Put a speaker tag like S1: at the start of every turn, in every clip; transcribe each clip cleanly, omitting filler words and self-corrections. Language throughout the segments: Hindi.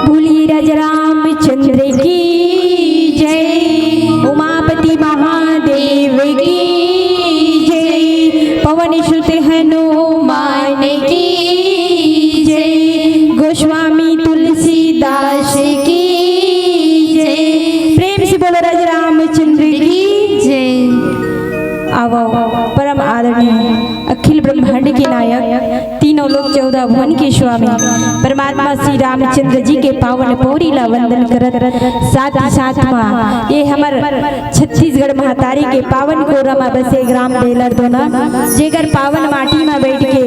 S1: बोलिए राजा रामचंद्र की जय, उमापति महादेव की जय, पवन सुत हनुमान की जय, गोस्वामी तुलसीदास की जय। प्रेम से बोलो राजा रामचंद्र की जय। आवो परम आदरणीय अखिल ब्रह्मांड के नायक, तीनों लोक 14 भुवन के स्वामी परमात्मा श्री रामचंद्र जी के पावन पौरीला वंदन करत साथ ही साथ में ये हमार छत्तीसगढ़ महातारी के पावन कोरमा बसे ग्राम बेलर दोना जेकर पावन माटी में बैठ के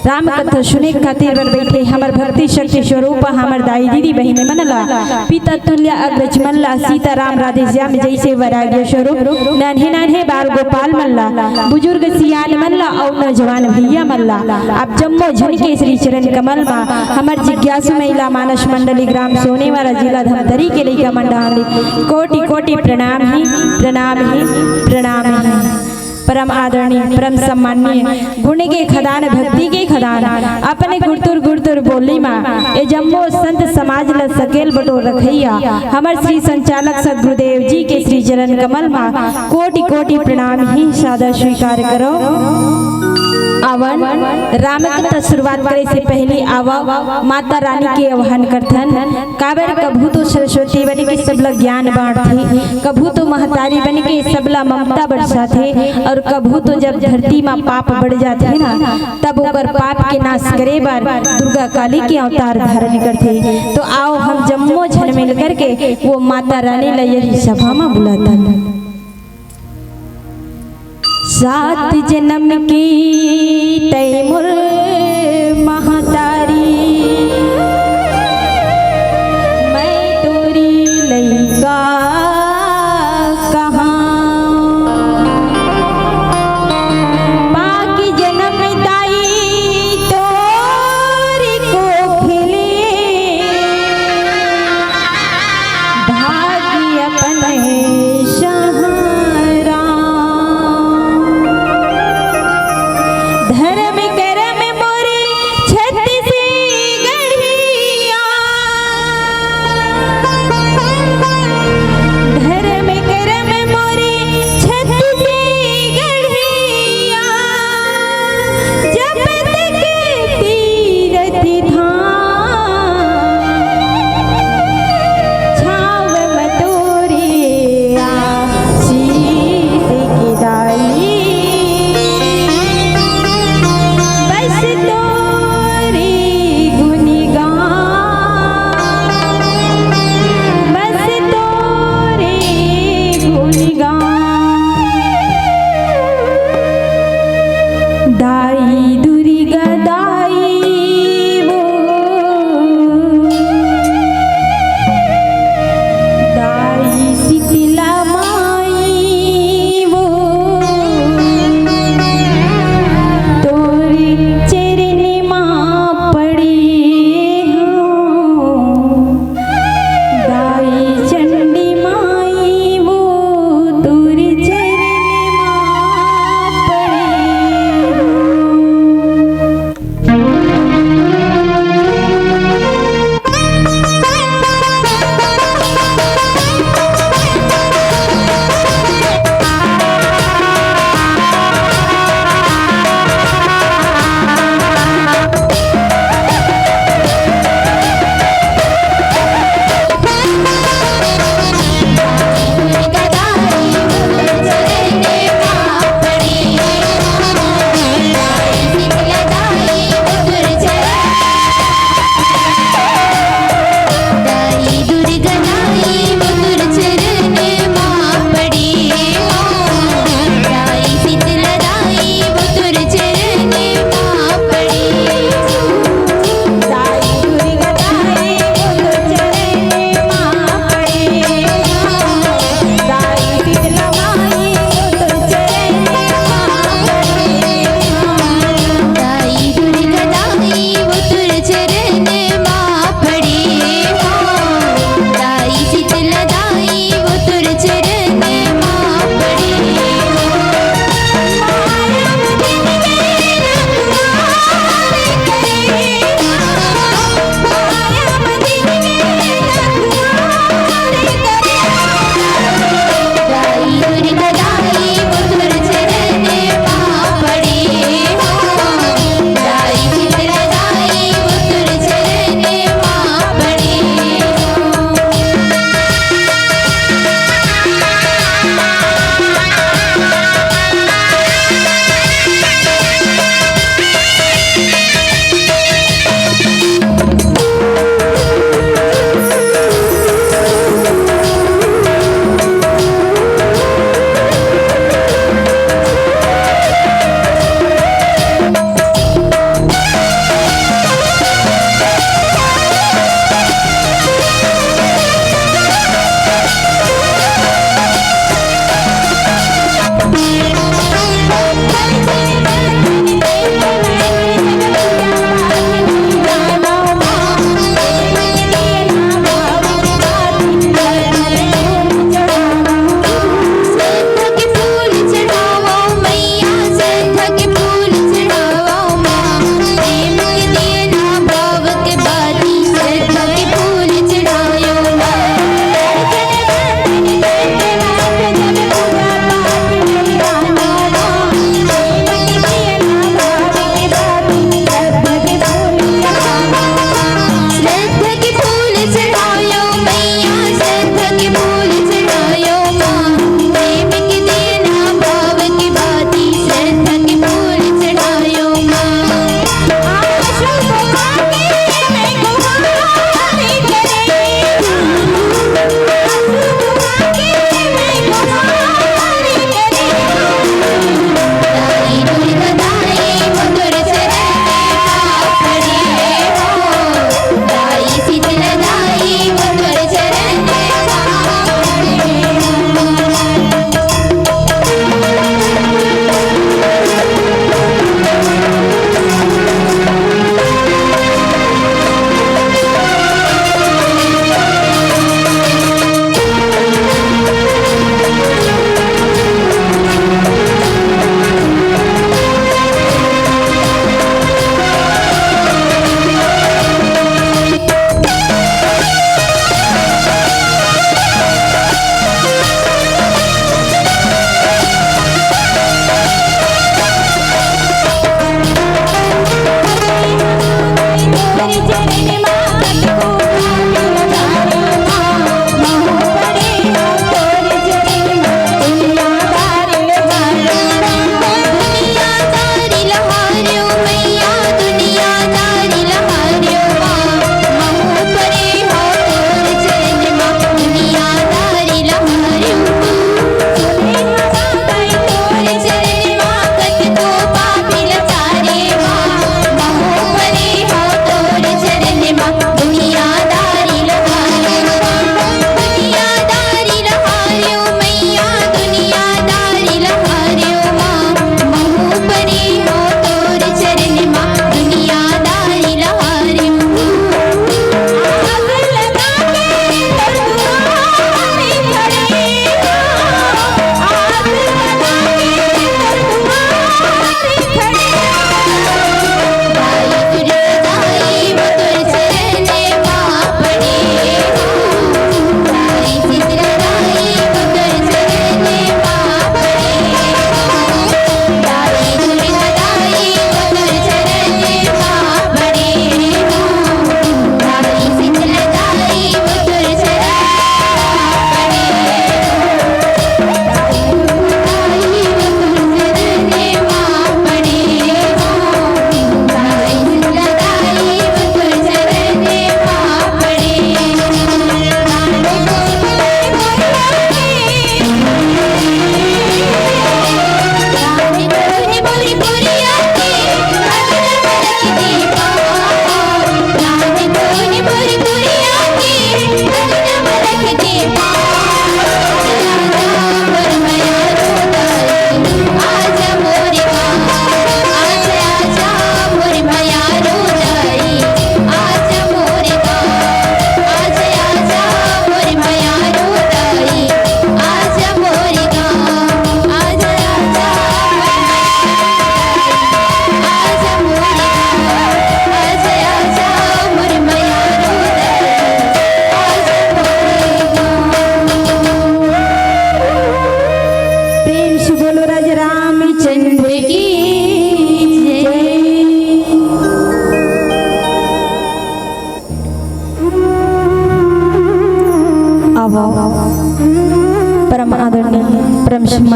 S1: राम कथा सुने खातिर बर बैठे हमार भक्ति शक्ति स्वरूप हमार दाई दीदी बहने मनला पिता तुल्य अग्रज मल्ला सीता राम राधे श्याम जैसे वैराग्य स्वरूप नन्हे नन्हे बाल गोपाल मल्ला बुजुर्ग सियान मल्ला और नौजवान भैया मल्ला आप जम्मो झनके श्री चरण कमल मा हमार जिज्ञासु महिला मानस मंडली ग्राम सोनेवाला जिला धमतरी के लिए मंडली कोटि कोटि प्रणाम ही प्रणाम ही प्रणाम ही। परम आदरणीय परम सम्माननीय गुण के खदान भक्ति के खदान अपने गुड़तुर गुड़तुर बोली माँ ए जम्मो संत समाज ल सकेल बटोर रखैया हमार श्री संचालक सदगुरुदेव जी के श्री चरण कमल माँ कोटि कोटि प्रणाम ही सादर स्वीकार करो। आवन राम कथा शुरुआत करे से पहले आवा माता रानी के आह्वान करथन। काबर कभू तो सरस्वती बन के सबला ज्ञान बांटथे, कभू तो महतारी बन के सबला ममता बरसाथे और कभू तो जब धरती में पाप बढ़ जाते ना तब ओकर पाप के नाश करे बार दुर्गा काली के अवतार धारण करथे। तो आओ हम जम्मो झन मिल करके वो माता रानी ला यही सभा में बुलाता। 7 जन्म की तैमूर महातारी मैं तोरी लैका कहाँ बाकी जन्म दाई तोरी को खिले भाग्य अपने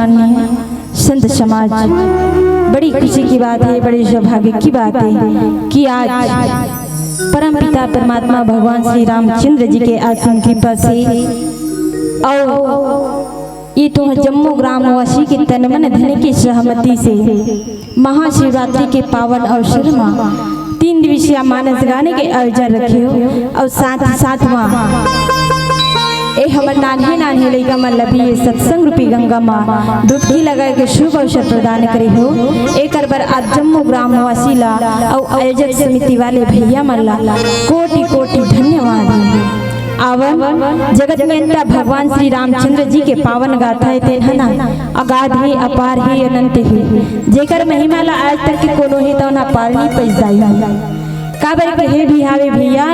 S1: सम्माननीय संत समाज, बड़ी खुशी की बात है, बड़े सौभाग्य की बात है कि आज परम पिता परमात्मा भगवान श्री रामचंद्र जी के आसन कृपा से और ये तो जम्मू ग्रामवासी के तन मन धन की सहमति से महाशिवरात्रि के पावन अवसर में 3 दिवसीय मानस गाने के आयोजन रखे हो और साथ ही साथ वहाँ ए हमर नान्हे लइका मन लबी सत्संग रूपी गंगा माँ डुबकी लगा के शुभ अवसर प्रदान करे हो। एक बार आज जम्मू ग्रामवासी ला और आयोजक समिति वाले भैया मन ला कोटि कोटि धन्यवाद। आवन जगत नियंता भगवान श्री रामचंद्र जी के पावन गाथा है तेन हना अगाध ही अपार ही अनंत ही जेकर महिमा ला आज तक के कोनो ही तो ना पार नहीं पैसदाई काबर के हे भी हावे भैया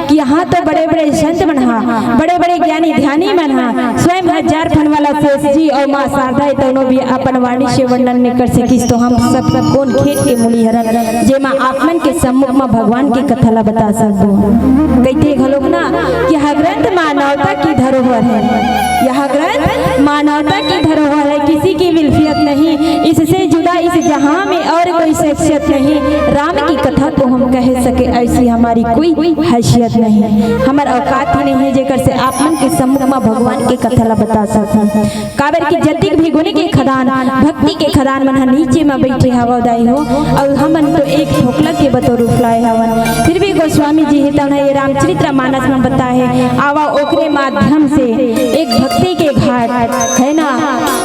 S1: कि यहाँ तो बड़े बड़े संत बना बड़े बड़े ज्ञानी ध्यानी बना स्वयं 1000 फन वाला शेष जी और माँ शारदा दोनों भी अपन वाणी से वर्णन नहीं कर सकिस तो हम सब कौन खेत के मूली हरन जे माँ आपमन के सम्मुख में भगवान की कथा ला बता सकूं। कहते घलोक ना कि यह ग्रंथ मानवता की धरोहर है, यह ग्रंथ मानवता की धरोहर है, किसी की विल्फियत नहीं, इससे जुदा इस जहां में और कोई शख्सियत नहीं। राम की कथा तो हम कह सके ऐसी हमारी कोई हैसियत नहीं, हमार औकात ही नहीं है जेकर से आप मन के सम्मुख में भगवान के कथा ला बता सकूं। काबर की जतिक भी गुण के खदान भक्ति के खदान मन नीचे में बैठे हवा दाई हो और हमन तो एक ठोकला के बतौर उफलाए हवन। फिर भी गोस्वामी जी हितन ये रामचरित्र मानस में बता है आवा ओकरे माध्यम से एक भक्ति के घाट है ना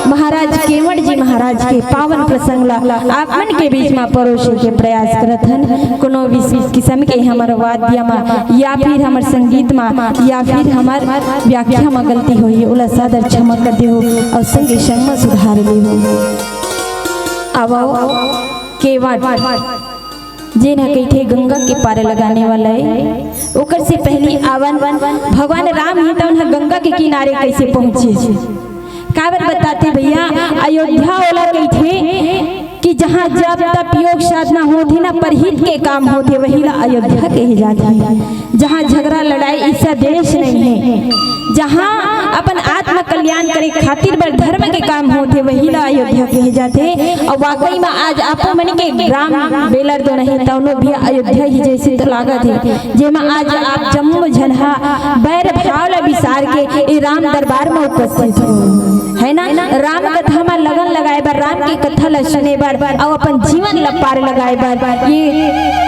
S1: महाराज केवट जी महाराज के पावन प्रसंग ला आप मन के बीच में परोसे के प्रयास करत हन। कोनो विशेष किस्म के हमार वाद्य में या फिर हमार संगीत में या फिर हमार व्याख्या में गलती हुई उला सादर क्षमा कर दे हो और संगे संग में सुधार ले हो। आवाओ केवट जे न कही गंगा के पार लगाने वाला है ओकर से पहली आवन भगवान राम ही तो गंगा के किनारे कैसे पहुंचे काबर बताते भैया अयोध्या वाला कही थे कि जहाँ जब तप योग साधना होती ना परहित के काम होते वही ला अयोध्या कही जाती है। जहाँ झगड़ा लड़ाई ऐसा देश नहीं है, जहाँ अपन आत्म कल्याण करे खातिर बर धर्म के काम होते वही ला अयोध्या कहे जाते। और वाकई में आज आपो मन के ग्राम बेलर दो नहीं तौनो भी अयोध्या ही जैसे तो लागत है जेमा आज आप जम्मू झनहा बैर भाव ला विसार के राम दरबार में उपस्थित हो है ना। राम कथा में लगन लगाए बर राम की कथा ला सुने बर और अपन जीवन ला पार लगाए बर ये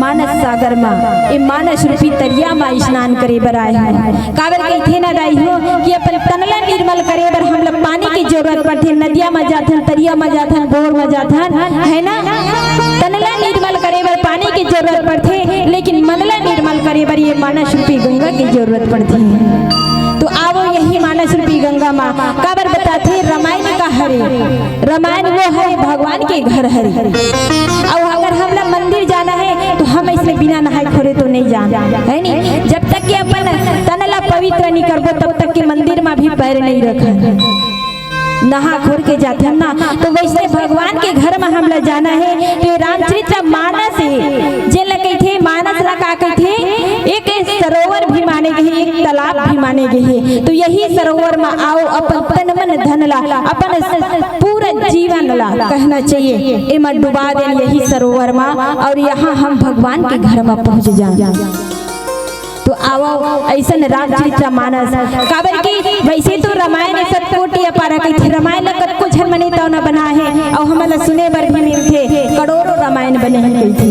S1: मानस सागर में ये मानस रूपी तरिया में स्नान करे बर आए हैं। काबर कहते ना दाई हो कि अपन तनला निर्मल करे बर हम लोग पानी की जरूरत पड़ती, नदिया में जाथन तरिया में जाथन बोर में जाथन है ना। तनला निर्मल करे बर पानी की जरूरत पड़ती लेकिन मनला निर्मल करे बर ये मानस रूपी गंगा की जरूरत पड़ती है। तो आवो यही मानस रूपी गंगा माँ काबर बताते रामायण का हरे रामायण वो है भगवान के घर हरे। और अगर हम लोग मंदिर जाना है तो हम इसमें बिना नहाए खोरे तो नहीं जाना है नहीं। जब तक कि अपन तनला पवित्र नहीं करबो तब तक के मंदिर में भी पैर नहीं रखा नहा खोर के जाते हम ना। तो वैसे भगवान के घर में हम लोग जाना है तो रामचरित्र मानस है जे लगे थे मानस लगा के थे एक सरोवर भी माने गए एक तालाब भी माने गए। तो यही सरोवर में आओ अपन तन मन धन ला अपन पूरा जीवन ला कहना चाहिए एमा डुबा दे यही सरोवर में और यहाँ हम भगवान के घर में पहुँच जाए। तो आओ ऐसा रामचरित्र मानस काबर की वैसे तो रामायण सब कोटि अपार कही रामायण कत को झन मने तो न बना है और हमला सुने बर भी मिलथे करोड़ों रामायण बने हैं थे।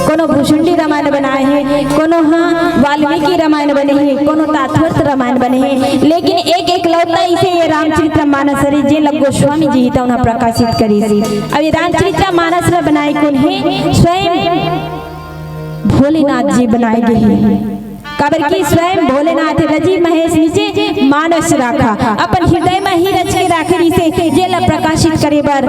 S1: कोनो भूषुंडी रामायण बनाए हैं, कोनो हाँ वाल्मीकि रामायण बने हैं, कोनो तात्पर्य रामायण बने हैं, लेकिन एक एक लौटा इसे ये रामचरित्र मानस रे जे लग गोस्वामी जी तो ना प्रकाशित करी। अब ये रामचरित्र मानस रे बनाए कौन है स्वयं भोलेनाथ जी बनाए गए हैं। काबर की स्वयं भोलेनाथ रजी महेश नीचे मानस राखा अपन हृदय में ही रच के राखे जिसे जेला प्रकाशित करे बर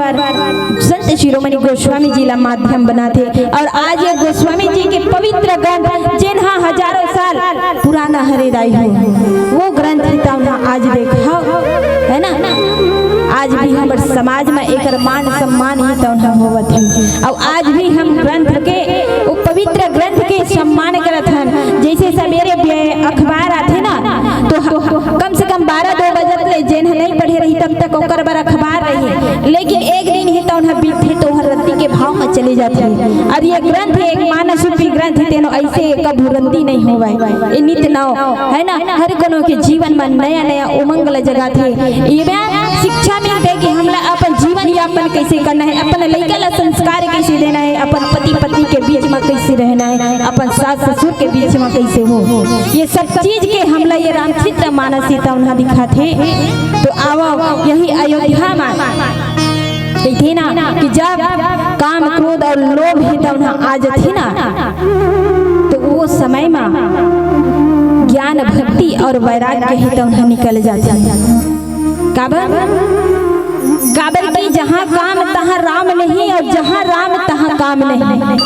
S1: संत शिरोमणि गोस्वामी जी ला माध्यम बनाते। और आज ये गोस्वामी जी के पवित्र ग्रंथ जिन्हा हजारों साल पुराना हरे दाई हो वो ग्रंथ आज देखा है ना। आज भी हमारे समाज में एक मान सम्मान ही तो होवत है और आज भी हम ग्रंथ के वो पवित्र ग्रंथ के सम्मान करत हन। जैसे सवेरे अखबार आते ना तो कम से कम 12-2 बजे जेन नहीं पढ़े रही तब तक लेकिन एक दिन ही तो बीते तो रत्ती के भाव में चले जाते हैं। और ये ग्रंथ है एक मानस रूपी ग्रंथ है, तेनो ऐसे कभी रत्ती नहीं होवे। ये नित्य नाव है ना, हर कोनो के जीवन में नया नया उमंग ल जगा थे। ये शिक्षा मिलते कि हमला अपन जीवन यापन कैसे करना है, अपन लड़का ला संस्कार कैसे देना है, अपन पति पत्नी के बीच में कैसे रहना है, अपन सास ससुर के बीच में कैसे हो, ये सब चीज के हमला ये रामचरित मानस सीता उन्हें दिखाते। तो आओ यही अयोध्या में देखी ना कि जब काम क्रोध और लोभ ही तो उन्हें आ जाती ना, तो वो समय में ज्ञान भक्ति और वैराग्य ही तो उन्हें निकल जाती है। काबर की जहाँ काम तहाँ राम नहीं, और जहाँ राम तहाँ काम नहीं,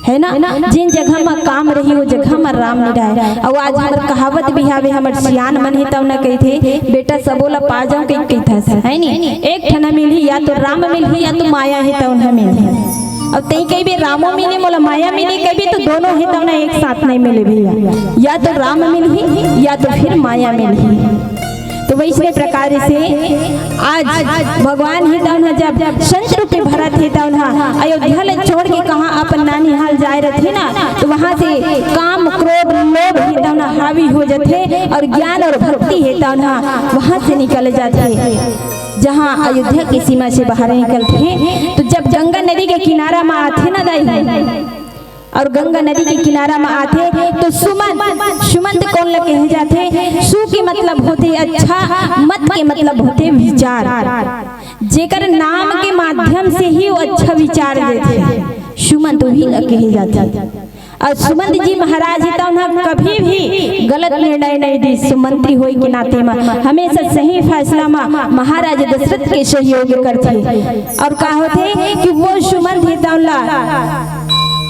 S1: है ना। जिन जगह में काम रही वो जगह में राम नहीं रहे। और आज हमार कहावत भी है, हमर सियान मन ही तब न कही थे बेटा सबोला पा जाओ कही था है नी, एक ठना मिली या तो राम मिली या तो माया ही तब न मिली। अब तई कहीं भी रामो मिले मोला माया मिले, कभी तो दोनों ही तब न एक साथ नहीं मिले भैया, या तो राम मिली या तो फिर माया मिली। तो वैसे प्रकार से आज भगवान ही तौन जब संत रूपी भरत ही तौन अयोध्या ले छोड़ के कहाँ अपन नानी हाल जाए रहे ना, तो वहाँ से काम क्रोध लोभ ही तौन हावी हो जाते और ज्ञान और भक्ति ही तौन वहाँ से निकल जाते। जहाँ अयोध्या की सीमा से बाहर निकलते तो जब गंगा नदी के किनारा में आते ना दाई, और गंगा नदी के किनारा में आते तो सुमंत कौन लगे कहे जाते, सु के मतलब होते अच्छा, मत के मतलब होते विचार, जेकर नाम के माध्यम से ही वो अच्छा विचार देते सुमंत ही लगे कहे जाते। और सुमंत जी महाराज ही तो कभी भी गलत निर्णय नहीं दी, सुमंत्री होई के नाते में हमेशा सही फैसला में महाराज दशरथ के सहयोग करते। और कहा होते कि वो सुमंत ही तो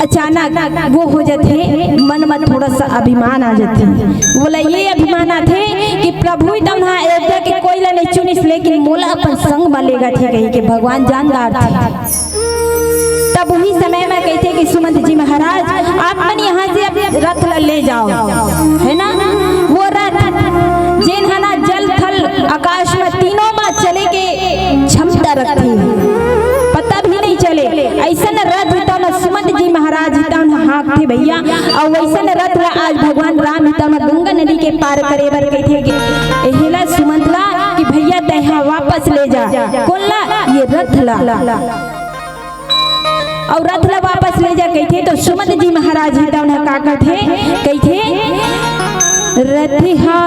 S1: अचानक वो हो जाते मन में थोड़ा सा अभिमान आ जाते, बोला ये अभिमान आते कि प्रभु तब अयोध्या के कोई ला नहीं चुनिस, लेकिन मोला अपन संग में लेगा थे कही के भगवान जानदार थे। तब वही समय में कहते कि सुमंत जी महाराज आप मन यहाँ से अब रथ ले जाओ, है ना। वो रथ जिन है ना जल थल आकाश में तीनों में चले के क्षमता रखती है, पता भी नहीं चले। ऐसा न रथ सुमंत जी महाराज हाँ थे भैया। और वैसा रथ ला आज भगवान राम गंगा नदी के पार करे बर कहते एहिला सुमंत ला कि भैया तहाँ वापस ले जा, कौन ला ये रथ ला, और रथ ला वापस ले जा कहते। तो सुमंत जी महाराज का कहते रथिहा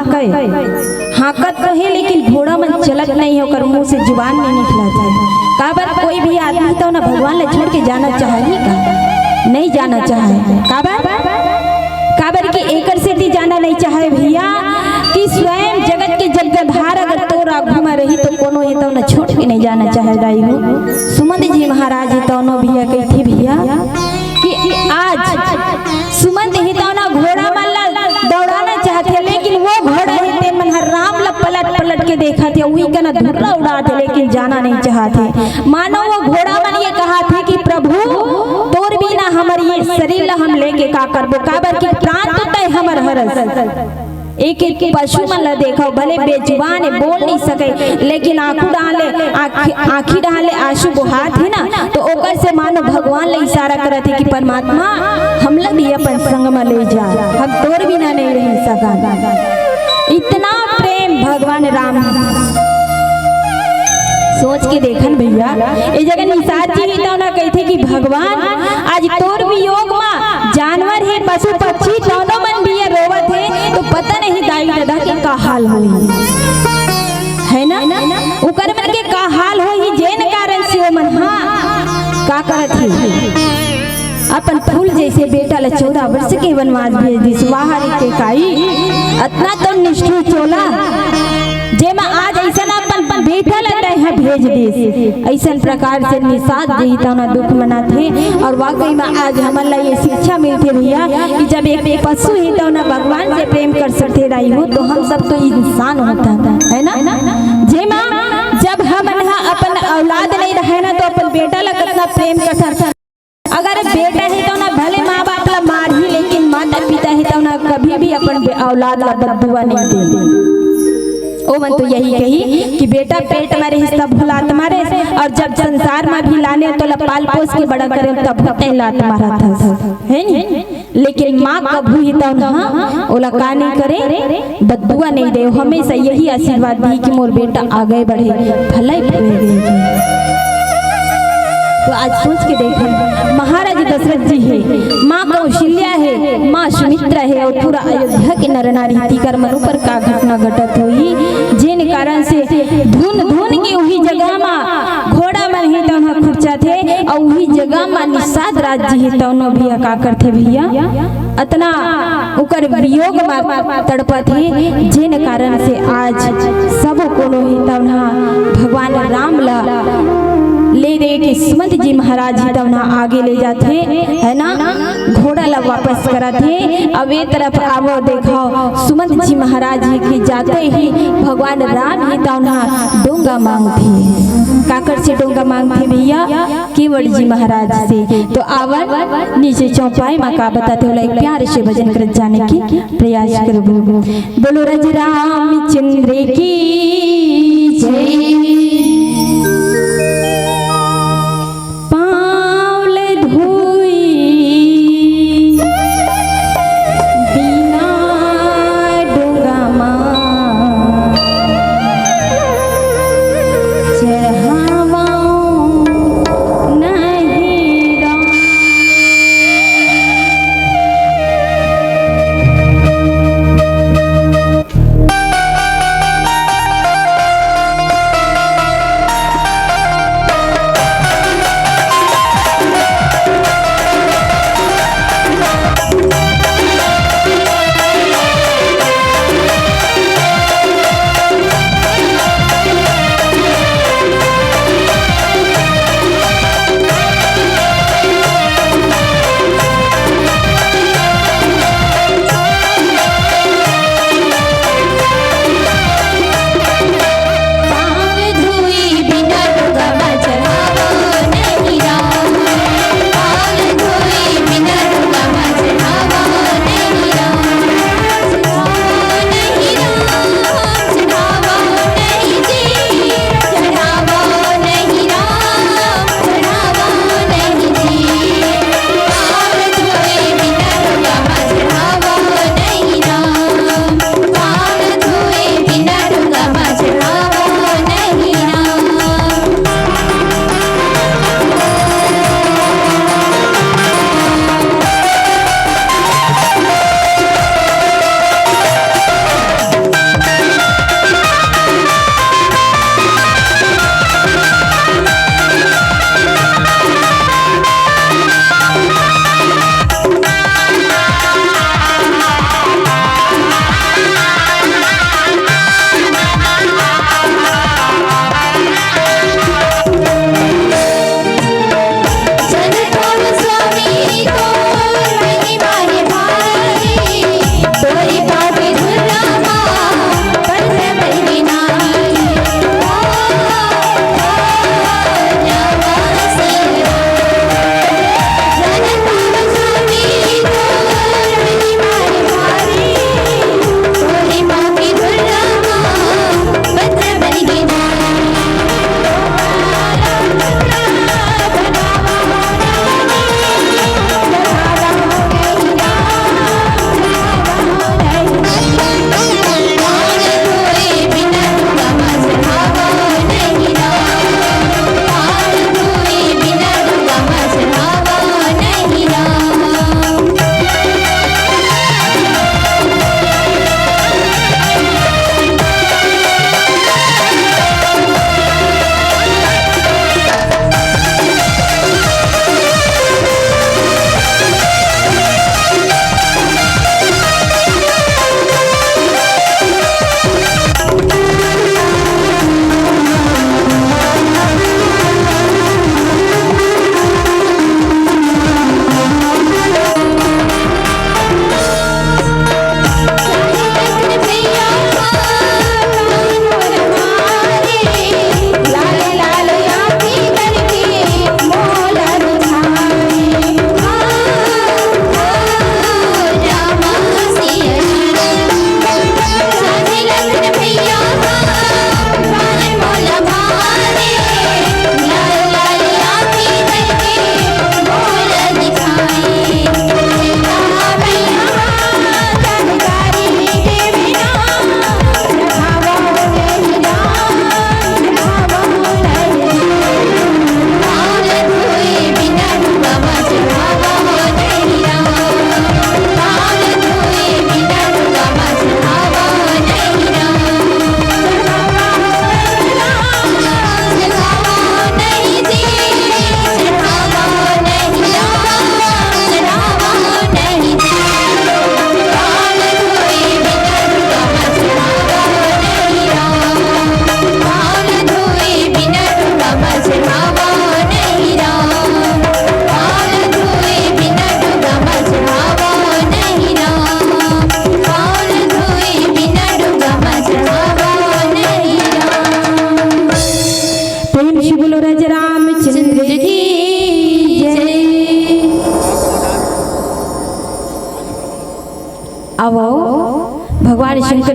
S1: के हाकत तो है लेकिन घोड़ा मन चलत नहीं होकर मुंह से जुबान नहीं निकला था। काबर कोई भी आदमी तो ना भगवान ले छोड़ के जाना चाहे का नहीं जाना चाहे, काबर की एकर से भी जाना नहीं चाहे भैया कि स्वयं जगत के जगधार अगर तोरा घुमा रही तो कोनो ये तो ना छोड़ के नहीं जाना चाहे दाई हो। सुमंत जी महाराज तो नो भैया कहती भैया कि आज सुमंत ही तो ना घोड़ा मल्ला दौड़ाना चाहते, लेकिन वो घोड़ा ही मन राम ला पलट के देखा थे, वही का ना धुर्रा उड़ा थे, लेकिन जाना नहीं चाहते। मानो वो घोड़ा मन ये कहा थे कि प्रभु तोर बिना हमारे ये शरीर ला हम लेके का करबो, काबर की प्राण तो तय हमर हरस। एक एक पशु मन ला देखो भले बेजुबान है बोल नहीं सके, लेकिन आंखों डाले आँखी डाले आंसू बहात है ना, तो ओकर से मानो भगवान ले इशारा करते कि परमात्मा हम लोग भी अपन संग में ले जा, हम तोर बिना नहीं रह सका। इतना प्रेम भगवान राम। सोच के देखन भैया ये जगह निषाद जी ही तो ना कहते कि भगवान आज तोर वियोग में जानवर है पशु पक्षी दोनों मन भी रोवत है, तो पता नहीं दाई दादा के का हाल होई, है ना। उकर मन के का हाल होई जेन कारण से मन हाँ का करत है। अपन फूल जैसे बेटा ला 14 वर्ष के वनवास भेज दिस। वाहरी के काई अतना तो निष्ठुर चोला जेमा आज ऐसा अपन बेटा ला है भेज दिस। ऐसा प्रकार से निषाद जी तना दुख मनाथे। और वाकई में आज हमारा ये शिक्षा मिलती भैया कि जब एक पशु ही तो ना भगवान से प्रेम कर सकते रही हो तो हम सब तो इंसान होता था, है ना। जेमा जब हम अपन औलाद नहीं रहे ना तो अपन बेटा ला कितना प्रेम कर सकता। अगर बेटा है तो ना भले माँ बाप ला मार ही, लेकिन माता पिता है तो ना कभी भी अपन औलाद ला बददुआ नहीं दे। ओ मन तो यही कही कि बेटा पेट में रहे तब भुलात मारे, और जब संसार में भी लाने तो पाल पोस के बड़ा करे तब लात मारा था, है नी। लेकिन माँ कभू ही तो ना ओला का नहीं करे, बददुआ नहीं दे। हमेशा यही आशीर्वाद दी कि मोर बेटा आगे बढ़े, भलाई तो आज सोच के देखें, महाराज दशरथ जी है, माँ कौशल्या है, माँ सुमित्रा है, और पूरा अयोध्या के नर नारी कर मनु पर का घटना घटत हुई जिन कारण से धुन धुन की वही जगह में घोड़ा मन ही तो खुर्चा थे, और वही जगह में निषाद राज्य ही तो भी का करते भैया अतना उकर वियोग में तड़पा थे जिन कारण से आज सब को ही तो भगवान राम ला ले दे के सुमंत जी महाराज जी तब आगे ले जाते, है ना। घोड़ा ला वापस कराते। अब ये तरफ आवो देखो सुमंत जी महाराज जी के जाते ही भगवान राम ही तब डोंगा मांगते। काकर से डोंगा मांगते भैया? केवड़ जी महाराज से। तो आवर नीचे चौपाई माँ का बताते हो प्यार से भजन कर जाने की प्रयास करो। बोलो रज रामचंद्र की जय।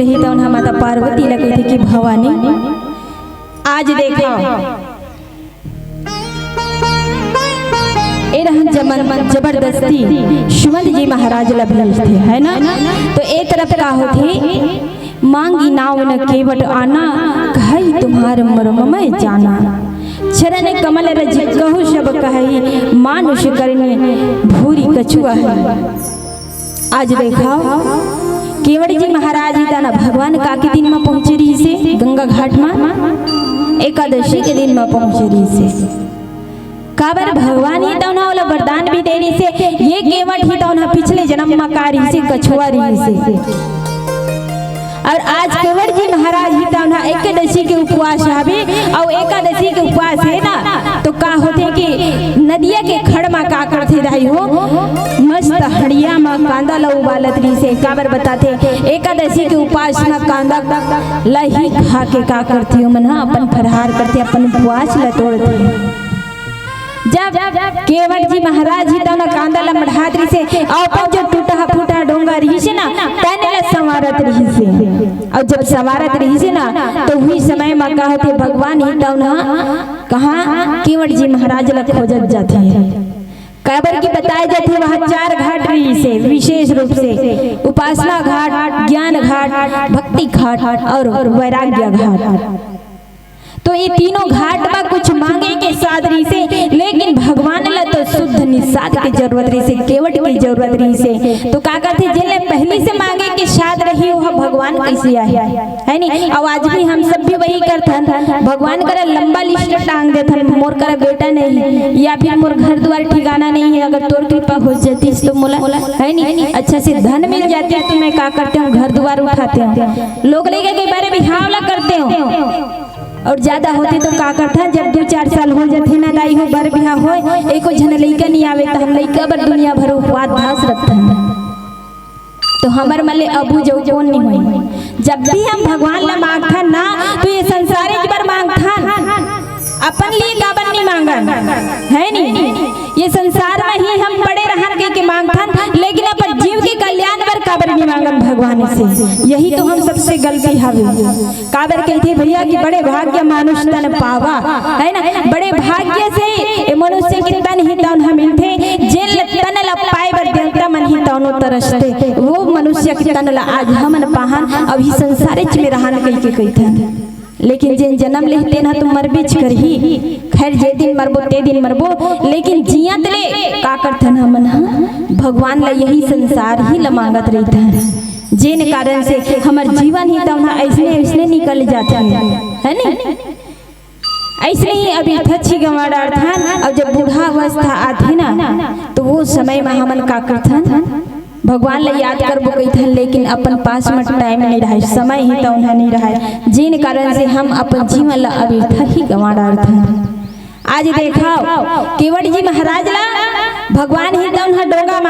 S1: रही तो उन्हें माता पार्वती लगी थी कि भवानी आज देखो जबरदस्ती सुमंत जी महाराज लभेज थे है ना। तो एक तरफ का होते मांगी नाव न केवट आना कही तुम्हार मर्म में जाना चरण कमल रज कहु सब कही मानुष करने भूरी कछुआ है। आज देखा केवट जी महाराज दाना भगवान का के दिन में पहुंचे रही से गंगा घाट में एकादशी के दिन में पहुंचे रही से काबर भगवान ही तो वाला वरदान भी दे रही से ये केवट ही तो पिछले जन्म में कारी से कछुआ रही से। और आज केवट जी महाराज ही तो एकादशी के उपवास आवे और एकादशी के उपवास है ना तो का होते कि नदिया के खड़ में का करते दाई हो मस्त हड़िया में कांदा ला उबालत रही से काबर बताते एकादशी के उपवास में कांदा लही खा के का करते हो मन अपन फरहार करते अपन उपवास ला तोड़ते। जब केवट जी महाराज ही तो कांदा ला मढ़ात रही से और अपन जो टूटा फूटा डोंगा रही से ना तने ला संवारत रही से और जब संवारत रही से ना तो हुई समय में का होते भगवान ही तो ना कहाँ केवट जी महाराज ला खोजत जाते हैं काबर की बताए जाते वहाँ 4 घाट रही से विशेष रूप से उपासना घाट ज्ञान घाट भक्ति घाट और वैराग्य घाट। तो ये तीनों घाट में कुछ मांगे के साथ रही से लेकिन भगवान ला तो शुद्ध निषाद की जरूरत रही से केवट की जरूरत रही से तो का कहते जिले पहले से मांगे के साथ रही वह भगवान कैसे आए है नहीं। और आज भी हम सब भी वही करथन भगवान करे लंबा लिस्ट टांग देथन मोर करे बेटा नहीं या फिर मोर घर द्वार ठिकाना नहीं है अगर तोर कृपा हो जाती तो मोला है नहीं अच्छा से धन मिल जाती है तो मैं क्या करते हूँ घर द्वार उठाते हूँ लोग लेके के बारे में हावला करते हो और ज्यादा होते तो का करता जब 2-4 साल हो जाते ना दाई हो बर बिहा हो एको जन लइका नहीं आवे तो हम लइका बर दुनिया भर उपवास धास रखते हैं तो हमार मले अबू जो कौन नहीं हुई। जब भी हम भगवान ला मांगथा ना तो ये संसारी पर मांगथा अपन लिए काबर नहीं मांगन है नहीं ये संसार में ही हम बड़े रहन के मांगथन लेकिन अपन जीव के कल्याण पर काबर नहीं मांगन भगवान से। यही तो हम सबसे गलती हवे काबर कहते भैया कि बड़े भाग्य मानुष तन पावा है ना बड़े भाग्य से मनुष्य के तन ही तन हम मिलते जेल तन ला पाए बर देवता मन ही तनो तरसते वो मनुष्य के तन ला आज हमन पाहन अभी संसार में रहन कह के कहथन लेकिन जिन जन्म लेते ना तुम मरबेच करही खैर जे दिन मरबो ते दिन मरबो लेकिन जियत ले का करथन हमन भगवान ला यही संसार ही ला मांगत रहता है जिन कारण से हमार जीवन ही तो ऐसे ऐसे निकल जाते है नहीं ऐसे ही अभी थच्छी गंवाड़ा अर्थान और जब बूढ़ा अवस्था आती ना तो वो समय में हमन का करथन भगवान ला याद करबो कहथन लेकिन अपन पास में टाइम नहीं रहा समय ही तो उन्हें नहीं रहा जिन कारण से हम अपन जीवन ला अभी ही गंवा डालथन। आज देखाओ केवट जी महाराज ला भगवान ही तो उन्हें डोंगा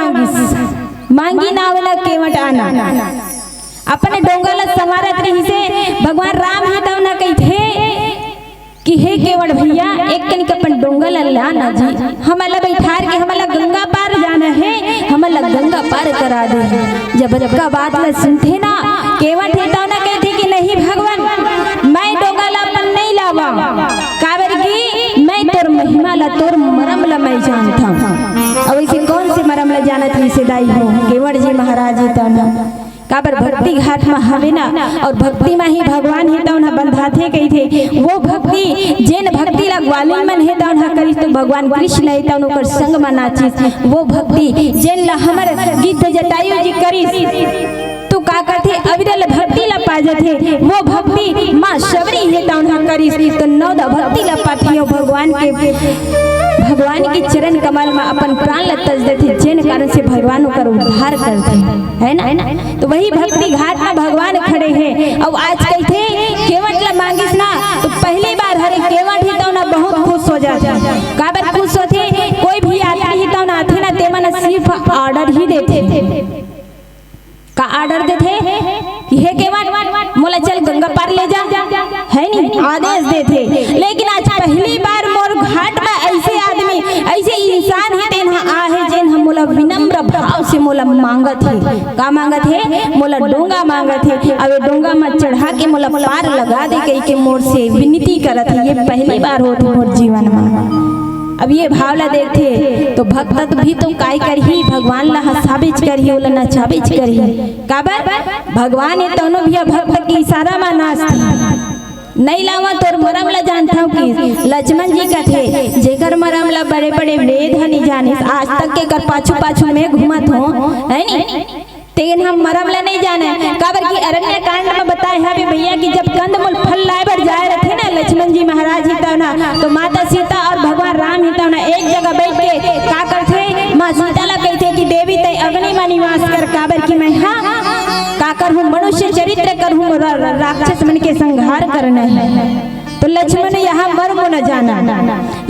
S1: मांगी ना वाला केवट आना अपने डोंगा ला संवारत रही से भगवान राम ही तो उन्हें कहथे कि हे केवट भैया एक कनिक अपन डोंगा ला लाना जी हमला बैठार के हमला गंगा पार जाना है हमला गंगा पार करा दे। जब का बात ला सुनते ना केवट ही तो ना कहते कि नहीं भगवान मैं डोंगा ला अपन नहीं लावा काबर की मैं तोर महिमा ला तोर मरम ला मैं जानता हूँ। अब इसे कौन से मरम ला जानत ही से दाई हो केवट जी महाराज ही तो ना काबर भक्ति घाट में हवे ना और भक्ति में ही भगवान ही तो बंधाथे कही थे वो भक्ति जेन भक्ति ला ग्वालिन मन है तो करी तो भगवान कृष्ण है तो उनकर संग में नाचिस वो भक्ति जेन ला हमर गीत जटायु जी करी तो का करथे अविरल भक्ति ला पाजे थे वो भक्ति मां शबरी है तो करी तो नौदा भक्ति ला पाथे भगवान के चरण कमल में अपन प्राण ला तज देते जिन कारण से भगवान का उद्धार करते है ना। तो वही भक्ति घाट में भगवान खड़े हैं। अब आज कहते केवट ला मांगिस ना तो पहली बार हरे केवट ही तो ना बहुत खुश हो जाते काबर खुश होते कोई भी आदमी ही तो ना आथे ना ते मन सिर्फ ऑर्डर ही देते का ऑर्डर देते कि हे केवट मोला चल गंगा पार ले जा है नहीं आदेश देते लेकिन आज पहली बार मोर घाट में ऐसे आदमी ऐसे इंसान ही तेन आ है जिन हम मोला विनम्र भाव से मोला मांगत है का मांगत है मोला डोंगा मांगत है, अब डोंगा में चढ़ा के मोला पार लगा दे कही के मोर से विनती करत है। ये पहली बार होत मोर जीवन में। अब ये भावला देखते तो भक्त भी तो काय करही, भगवान ला हसाबिच करही, ओला नचाबिच करही। काबर भगवान ये तनो भी भक्त के इशारा में नाचती नहीं लावा तोर मरम ला जानता हूँ कि लक्ष्मण जी का थे जेकर मरम ला बड़े बड़े वेद हनी जाने आज तक के कर पाछू पाछू में घुमत हो है नी, तेन हम मरम ला नहीं जाने। काबर की अरण्य कांड में बताए है भैया कि जब कंदमूल फल लाए बर जाए रहे ना लक्ष्मण जी महाराज ही तब ना, तो माता सीता और भगवान राम ही तब ना एक जगह बैठ के का करते, माँ सीता ला कहते कि देवी तय अग्नि में निवास कर। काबर की मैं हाँ का कर हूँ मनुष्य चरित्र कर हूँ, राक्षस मन के संहार करना है। तो लक्ष्मण यहाँ मर्म न जाना,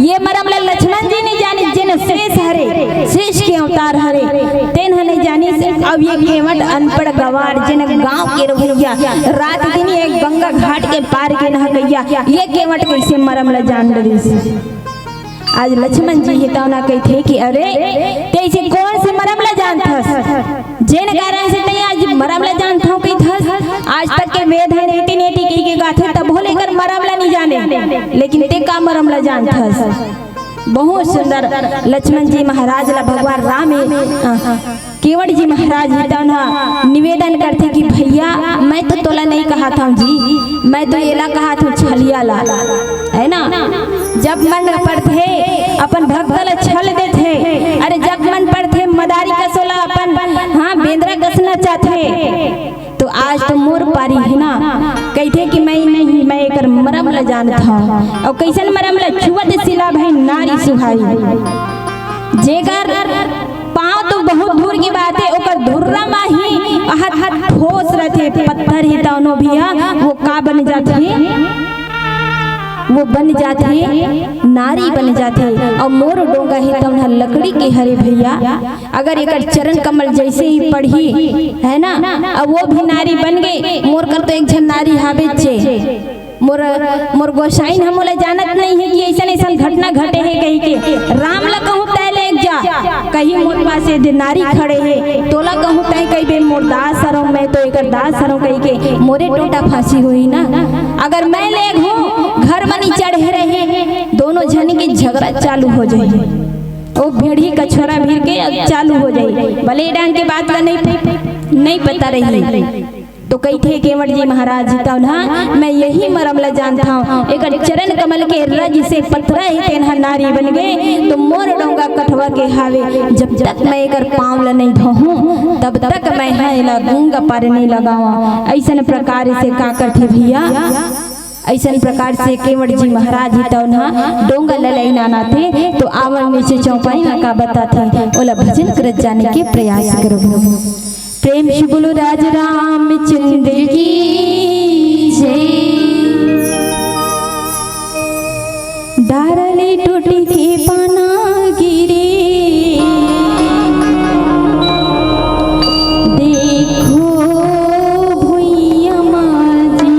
S1: ये मरम लक्ष्मण जी नहीं जानी जिन शेष हरे शेष के अवतार हरे तेन नहीं जानी से। अब ये केवट अनपढ़ गवार जिन गांव के रवैया रात दिन एक गंगा घाट के पार के नह गैया, ये केवट कैसे मरम ल जान रही। आज लक्ष्मण जी हितौना कहते कि अरे तेसे कौन से मरम ला जानथस, जेन कारण से तई आज मरम ला जानथौ कहथस। आज तक के वेद है नीति नीति की के गाथे तब भोले कर मरम ला नहीं जाने, लेकिन ते का मरम ला जानथस। बहुत सुंदर लक्ष्मण जी महाराज ला भगवान राम केवट जी महाराज हितौना निवेदन करते कि भैया मैं तो तोला नहीं कहा था जी, मैं तो येला कहा था छलिया ला है ना। जब मन पर थे अपन भक्तल छल देते, अरे जब मन पर थे मदारी कसोला अपन हाँ बेंद्रा कसना चाहते, तो आज तो मोर पारी है ना। कहते कि मैं नहीं मैं एक मरम ल जानता हूँ। और कैसन मरम ल छुअत सिला भाई नारी सुहाई, जेकर पाँव तो बहुत दूर की बात है, ओकर धुर्रा में ही हाथ हाथ ठोस रहते पत्थर ही तौनो भी वो का बन जाते, वो बन जाते नारी बन जाते। और मोर डोंगा ही तौना लकड़ी के हरे भैया, अगर एक चरण कमल जैसे ही पढ़ी है ना, अब वो भी नारी बन गई। मोर कर तो एक झन नारी हावे चे मोर गोसाइन हम मोला जानत नहीं है कि ऐसा ऐसा घटना घटे है कहीं के। राम ला कहूँ तय ले जा कहीं मोर पास नारी खड़े है, तोला कहूँ तय कहीं बे मोर दास सरो मैं तो एक दास सरो कहीं के मोरे टोटा फांसी हुई ना। अगर मैं ले हूँ घर मनी चढ़े रहे दोनों जन के झगड़ा चालू हो जाए, वो भेड़ी कछोरा भीड़ के चालू हो जाए, भले डांग के बात का नहीं पता रही। तो कही थे केवट जी महाराज जी तब ना मैं यही मरम ला जानता हूँ, एक चरण कमल के रज से पत्थरा ही तेनहा नारी बन गए। तो मोर डोंगा कठवा के हावे, जब तक मैं एक पाँव ला नहीं धोहूँ तब तक मैं है गूंगा पार नहीं लगावा। ऐसा प्रकार से का करते भैया, ऐसा प्रकार से केवट जी महाराज ही तब ना डोंगा ललाई नाना थे। तो आवर नीचे चौपाई में का बताते ओला भजन करत जाने के प्रयास करो। प्रेम से बोलो राज रामचंद्र की जय। डारले टूटी के पाना गिरे देखो भुइया माजी,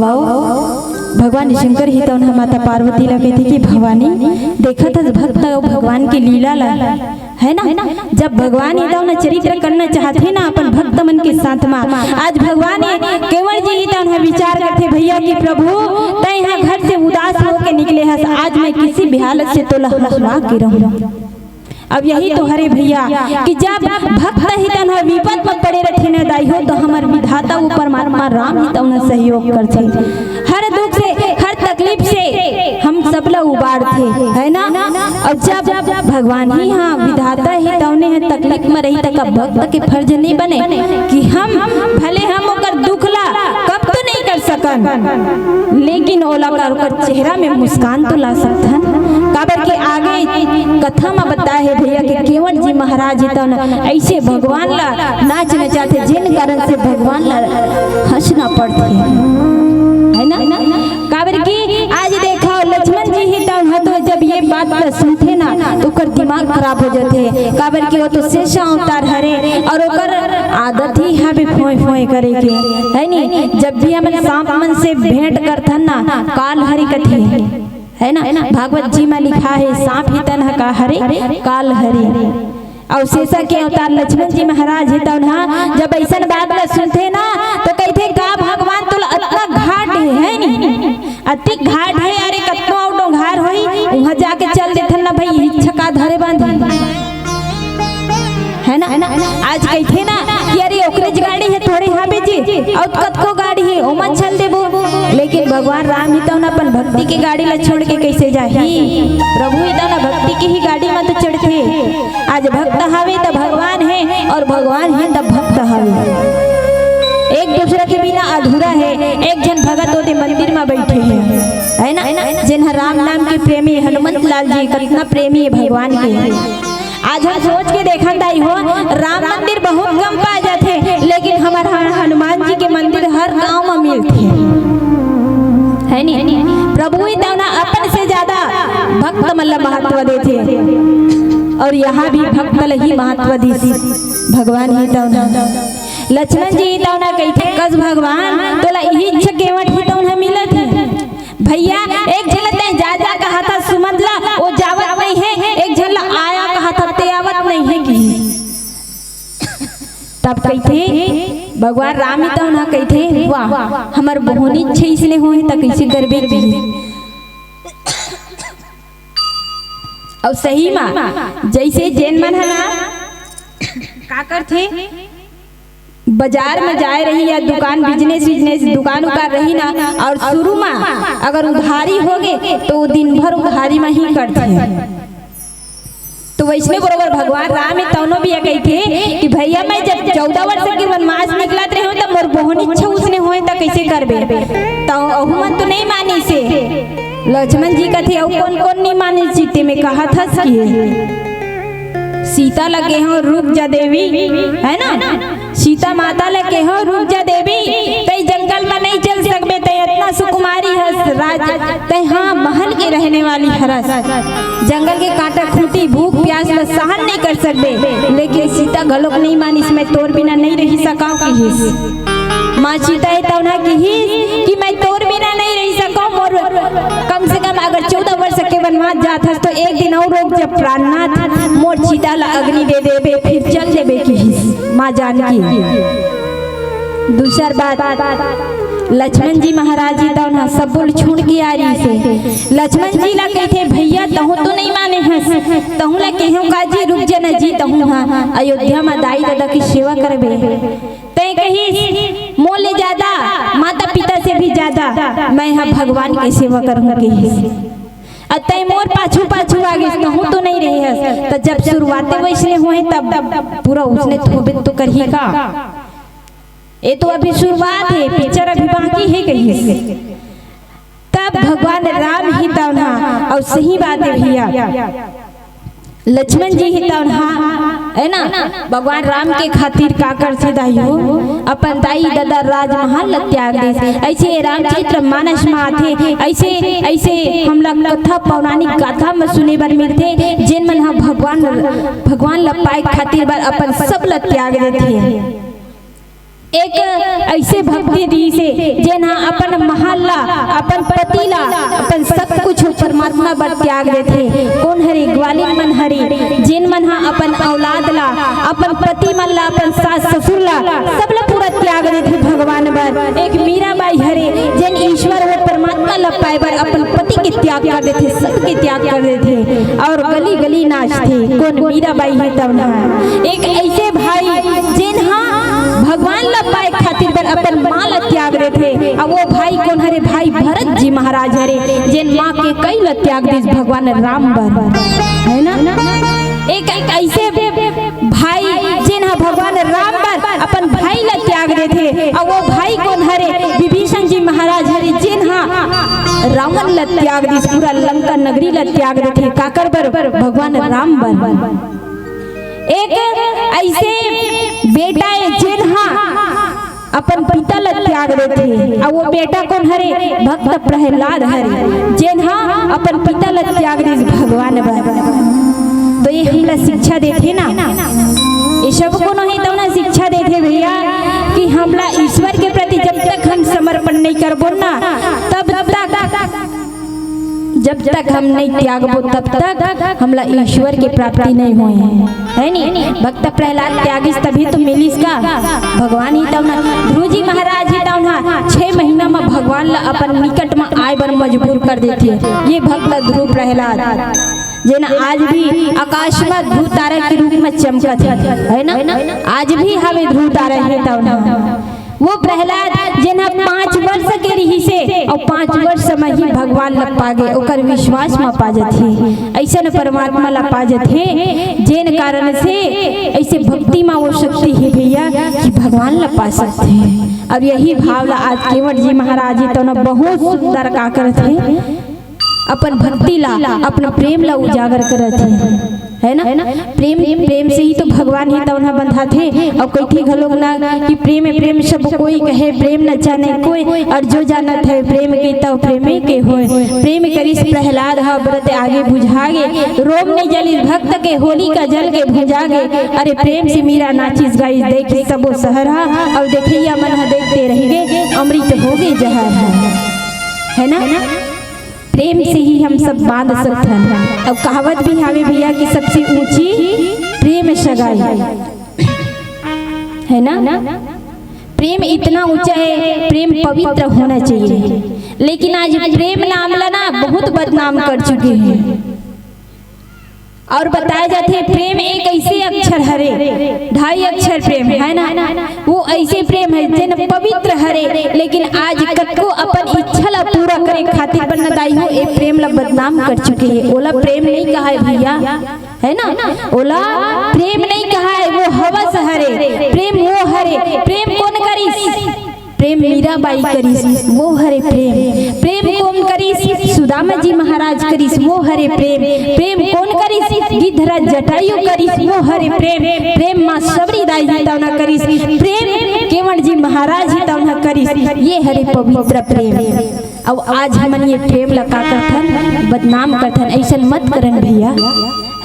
S1: हवाओ भगवान शंकर ही तो माता पार्वती ला कहती कि भवानी देखा था भक्त भगवान की लीला ला है ना। जब भगवान ही तो चरित्र करना चाहते ना अपन भक्त मन के साथ में, आज भगवान केवल जी ही तो विचार करते भैया कि प्रभु तय यहाँ घर से उदास होके निकले हस, आज मैं किसी भी हालत से तो लहला के रहूं। अब यही तो हरे भैया कि जब भक्त ही तन विपद में पड़े रहते न दाई हो तो हमार विधाता वो परमात्मा राम ही तन सहयोग करते, हर दुख से हर तकलीफ से हम सब लोग उबारते है ना। और जब भगवान ही हाँ विधाता ही तौने है तकलीफ में रही तक भक्त के फर्ज नहीं बने कि हम भले हम ओकर दुख ला कब तो नहीं कर सकन, लेकिन ओला कर चेहरा में मुस्कान तो ला सकथन। काबर के आगे कथा में बताया है भैया कि केवट जी महाराज तो ऐसे भगवान ला नाच नचाते जिन कारण से भगवान ला हंसना पड़ते है ना। काबर की आज देखो लक्ष्मण जी ही तो जब ये बात सुनते ना तो ओकर दिमाग खराब हो जाते, काबर की वो तो शेषा अवतार हरे और ओकर आदत ही है भी फोए फोए करे के है नी। जब भी हम सांप मन से भेंट करथन ना काल हरि कथी है ना, भागवत जी में लिखा है सांप ही तन का हरे काल हरि। और शेषा के अवतार लक्ष्मण जी महाराज है तो जब ऐसा बात ला सुनते ना तो कहते का भगवान तो अतना घाट है नी, अति घाट है, अरे कत्तो आउटो घार होई वहां जाके चल देथन ना भाई छका धरे बांध है ना। आज कहते ना कि अरे ओकरेज गाड़ी है थोड़े हाबे जी और कतको गाड़ी है ओमन चल देबो, लेकिन भगवान राम ही तो अपन भक्ति की गाड़ी ला छोड़ के कैसे जाही, प्रभु ही तो भक्ति की ही गाड़ी में तो चढ़ते। आज भक्त हवे तो भगवान है और भगवान है तब भक्त हवे, एक दूसरे के बिना अधूरा है। एक जन भगत होते मंदिर में बैठे हैं है ना, जिन राम नाम के प्रेमी हनुमंत लाल जी कितना प्रेमी है भगवान के। आज हम सोच के देखा दाई हो राम मंदिर बहुत कम पा जाते, लेकिन हमारा हनुमान जी के मंदिर हर गांव में मिलते है नी। प्रभु ही तो अपन से ज्यादा भक्त मतलब महत्व देते और यहाँ भी भक्त ही महत्व दी भगवान ही तो लक्ष्मण जी तो ना कहते कस भगवान तोला यही इच्छा केवट ही तो मिलत है भैया। एक झलक जा जा कहा था सुमंदला वो जावत नहीं है, एक झलक आया कहा था ते आवत नहीं है कि तब कहते भगवान राम ही तो ना कहते वाह हमार बहुनी इच्छा इसने होए त कैसे करबे की। और सही में जैसे जैन मन है ना का करथे बाजार में जाए रही या दुकान बिजनेस दुकान उकार रही ना और शुरू में अगर उधारी हो गए तो दिन भर उधारी में ही करते हैं। तो वैष्णव बरोबर भगवान राम है तौनो भी कही थे कि भैया मैं जब 14 वर्ष के वनवास निकलत रहे तब मोर बहुत इच्छा उसने होए तो कैसे करबे, तो अहुमन तो नहीं मानी से लक्ष्मण जी कथे और कौन कौन नहीं माने सीते में कहा था कि सीता लगे हो रुक जा देवी है ना, सीता माता लगे हो रुक जा देवी तई जंगल में नहीं चल सकबे, तई इतना सुकुमारी हस राज तई हाँ महल के रहने वाली हरस, जंगल के कांटा खूंटी भूख प्यास में सहन नहीं कर सकबे, लेकिन सीता गलोक नहीं मानी मैं तोर बिना नहीं रही सकाऊ की हिस माँ सीता है तब ना की हिस कि मैं तोर बिना नहीं रही सकाऊ मोर कम से कम अगर 14 वर्ष के वनवास जात हस तो एक दिन और रोक जब प्राणनाथ मोर सीता ला अग्नि दे देबे फिर चल देबे की हिस माँ जानकी। दूसर बात लक्ष्मण जी महाराज जी तो ना सब बोल छोड़ के आ रही से लक्ष्मण जी ला कहते भैया तहु तो नहीं माने हस तहु ला कहूं काजी रुक जा न जी तहु हां अयोध्या में दाई दादा की सेवा करबे ते कही मोले ज्यादा माता पिता से भी ज्यादा मैं यहाँ भगवान की सेवा करूंगी। अतः मोर पाछू पाछू आगे कहूं तो नहीं रही है, तो जब शुरुआत वैसे हुए तब पूरा उसने थोबे तो कर ही का, ये तो अभी शुरुआत है पिक्चर अभी बाकी है कहीं। तब भगवान राम ही तौना और सही बात है भैया लक्ष्मण जी ही तौना है ना, भगवान राम के खातिर का कर से दाई हो अपन दाई दादा राजमहल त्याग दे। ऐसे रामचरित्र मानस में आते ऐसे ऐसे हम लोग कथा पौराणिक गाथा में सुने बर मिलते जिन मन हम भगवान ल पाए खातिर बर अपन सब ल त्याग देते। एक ऐसे भक्ति दी से जेना अपन महल्ला अपन पतिला अपन सब कुछ परमात्मा बर त्याग देथे। कौन हरे ग्वालिन मन हरे जिन मन हा अपन औलाद ला अपन पति मन ला अपन सास ससुर ला सब ला पूरा त्याग देथे भगवान बर। एक मीराबाई हरे जिन ईश्वर हो परमात्मा ला पाए बर अपन पति के त्याग कर देथे, सबके त्याग कर देथे और गली गली नाचथे। कौन मीराबाई है तब ना। एक ऐसे भाई जिन हा भगवान ला पाए खातिर बर अपन माँ ला त्याग देथे। अब वो भाई कौन हरे भाई भरत जी महाराज हरे जिन माँ के कई ला त्याग दिस भगवान राम बर, है ना। एक ऐसे भाई जिन हा भगवान राम बर अपन भाई ला त्याग देथे। अब वो भाई कौन हरे विभीषण जी महाराज हरे जिन हा रावण ला त्याग दिस, पूरा लंका नगरी ला त्याग देथे काकर बर भगवान राम बर। एक ऐसे बेटा है जिन हा अपन पिता ला त्याग देथे। और वो बेटा कौन हरे भक्त प्रहलाद हरे जिन हा अपन पिता ला त्याग दिस भगवान बर। तो ये हमला शिक्षा देथे ना, ये सब को नहीं तो ना शिक्षा देथे भैया कि हमला ईश्वर के प्रति जब तक हम समर्पण नहीं करबो ना जब तक हम नहीं त्यागबो तब तक हमला ईश्वर के प्राप्ति नहीं होए है नी। भक्त प्रहलाद त्यागिस तभी तो मिलिस का भगवान ही तब ना। ध्रुव जी महाराज ही तब ना 6 महीना में भगवान ला अपन निकट में आए बर मजबूर कर देथे। ये भक्त ध्रुव प्रहलाद जेना आज भी आकाश में ध्रुव तारा के रूप में चमकत है ना। आज भी हमें ध्रुव तारा है तब ना। वो प्रहलाद जेना 5 वर्ष के रही से और 5 वर्ष में ही भगवान ला पागे ओकर विश्वास में पाजत है। ऐसा परमात्मा ला पाजत है जेन कारण से ऐसे भक्ति में वो शक्ति है भैया कि भगवान ला पा सकते हैं। और यही भाव ला आज केवट जी महाराज जी तो ना बहुत सुंदर का करत है, अपन भक्ति ला अपना प्रेम ला उजागर करत है ना। प्रेम से ही तो भगवान ही तो ना बंधा थे। और कोई थी घलोग ना कि प्रेम सब कोई कहे प्रेम न जाने कोई, और जो जानत है प्रेम के तो प्रेम के होए। प्रेम करिस प्रहलाद हा व्रत आगे बुझागे, रोम ने जलिस भक्त के होली का जल के भुजागे। अरे प्रेम से मीरा नाचिस गाइस देखे सबो सहरा, और देखिया मन हा देखते रहिगे अमृत होगे जहर है ना। प्रेम से ही हम सब बांध सकते हैं। अब कहावत भी हावे भैया कि सबसे ऊंची प्रेम सगाई है ना। प्रेम इतना ऊंचा है, प्रेम पवित्र होना चाहिए। लेकिन आज प्रेम नाम ला ना बहुत बदनाम कर चुके हैं। और बताया जाते हैं प्रेम एक ऐसे अक्षर हरे 2.5 अक्षर प्रेम है ना। वो ऐसे प्रेम है जिन पवित्र हरे, लेकिन आज कतको अपन इच्छा ला पूरा करे खातिर बनदाई हो ए प्रेम ला बदनाम कर चुके हैं। ओला प्रेम नहीं कहा है भैया, है ना। ओला प्रेम नहीं कहा है, वो हवस हरे प्रेम वो हरे। प्रेम कौन करिस? प्रेम मीराबाई करिस वो हरे प्रेम कौन करिस? सुदामा जी महाराज करिस वो हरे प्रेम कौन करिस? गिद्धराज जटायु करिस वो हरे प्रेम मां सबरी दाई जी तवना करिस प्रेम केवट जी महाराज ही तवना करिस। ये हरे पवित्र प्रेम। अब आज हमन ये प्रेम लगा करथन बदनाम करथन, ऐसा मत करन भैया,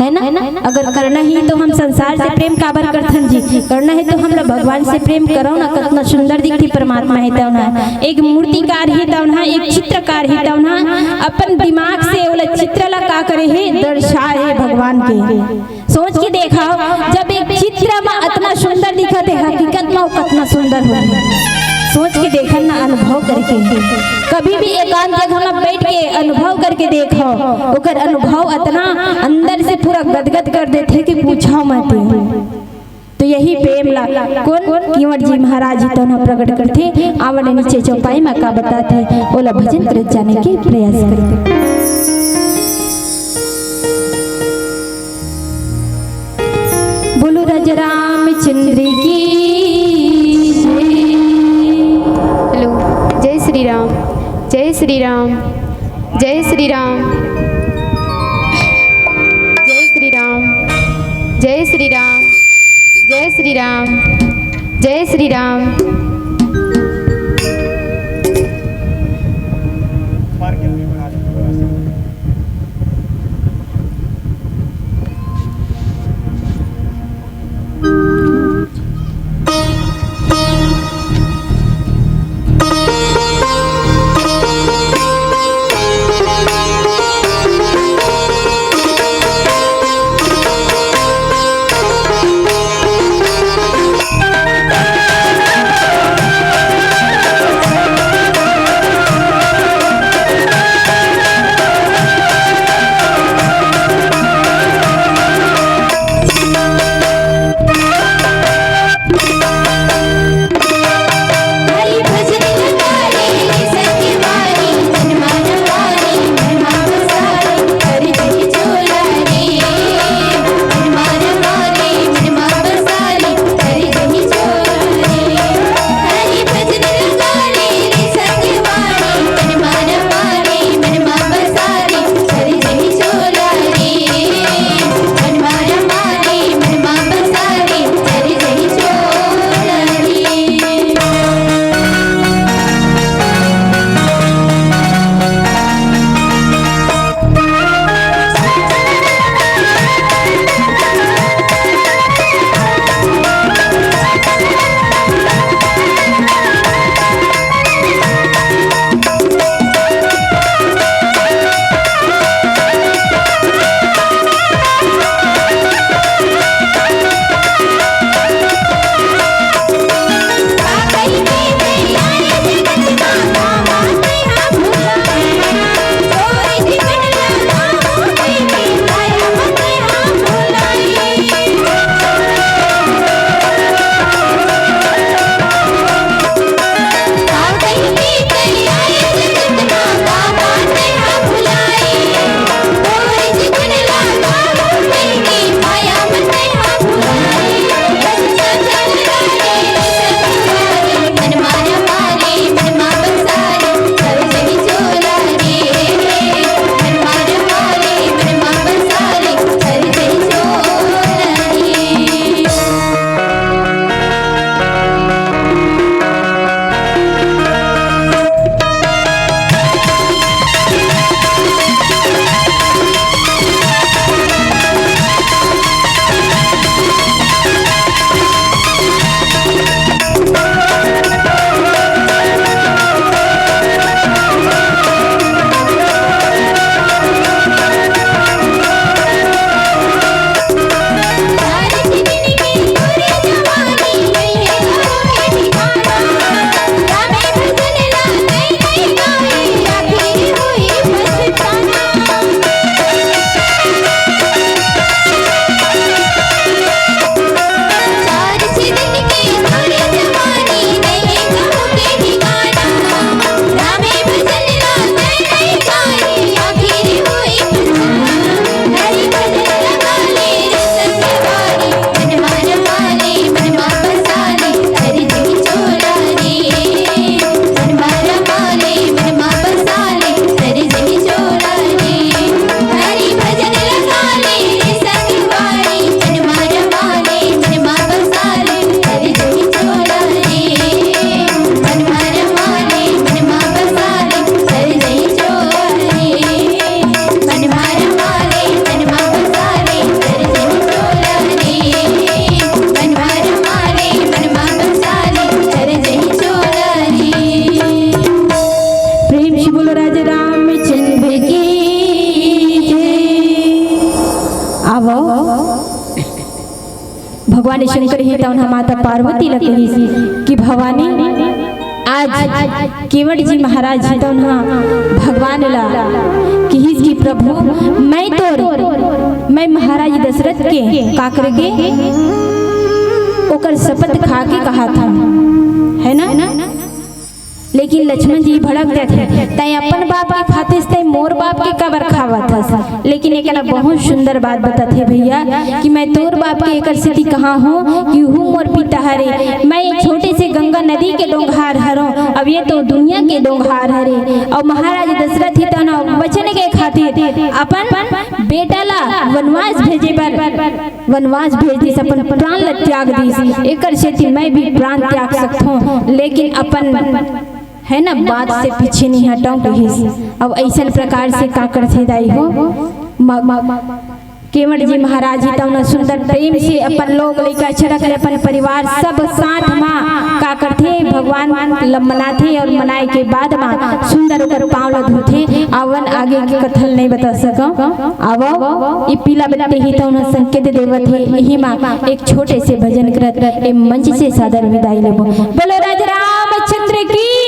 S1: है ना। अगर करना ही तो हम संसार से प्रेम काबर करथन जी, करना है तो हमरा भगवान से प्रेम करो ना। कितना सुंदर दिखती परमात्मा है तब ना। एक मूर्तिकार ही तब ना, एक चित्रकार ही तब ना, अपन दिमाग से ओला चित्र ला का करे है दर्शाए है भगवान के। सोच के देखा जब एक चित्र में इतना सुंदर दिखत है, हकीकत में कितना सुंदर हो। सोच के देखन ना, अनुभव करके कभी भी एकांत जगह में बैठ के अनुभव करके देखो, ओकर अनुभव इतना अंदर से पूरा गदगद कर देते कि पूछो मत। तो यही प्रेम ला कौन केवट जी महाराज जी तो ना प्रकट करते। आवड़े नीचे चौपाई में का बताते ओला भजन कर जाने के प्रयास करते। बोलो राजा रामचंद्र की
S2: जय श्री राम, जय श्री राम, जय श्री राम, जय श्री राम, जय श्री राम, जय श्री राम, जय श्री राम।
S1: भगवान शंकर ही तो माता पार्वती लगी कि भवानी आज केवट जी महाराज जी तो भगवान ला कि प्रभु मैं महाराज दशरथ के काकर के ओकर शपथ खा के कहा था, है ना। लेकिन लक्ष्मण जी भड़कते थे, तय अपन बाप के खाते से मोर बाप के कबर खावा था। लेकिन एक बहुत सुंदर बात बताते भैया कि मैं तोर बाप के एक स्थिति कहाँ हूँ कि हूँ मोर पिता हरे, मैं एक छोटे से गंगा नदी के डोंगहार हरों, अब ये तो दुनिया के डोंगहार हरे। और महाराज दशरथ ही तो वचन के खातिर अपन बेटा ला वनवास भेजे पर वनवास भेज दी, अपन प्राण ला त्याग दी। एक स्थिति मैं भी प्राण त्याग सकता हूँ, लेकिन अपन है ना बात से पीछे नहीं हटाऊं कहीं। अब ऐसा प्रकार से काकर थे दाई हो केवट जी महाराज जी तो सुंदर प्रेम से अपन लोग लेकर छड़क अपन परिवार सब साथ माँ का करते भगवान मना थे। और मनाए के बाद माँ सुंदर उकर पाँव धोते। आवन आगे की कथल नहीं बता सका। आवो ये पीला बत्ते ही तो संकेत देवत है। यही माँ एक छोटे से भजन करत मंच से सादर विदाई लेबो। बोलो राजा रामचंद्र की।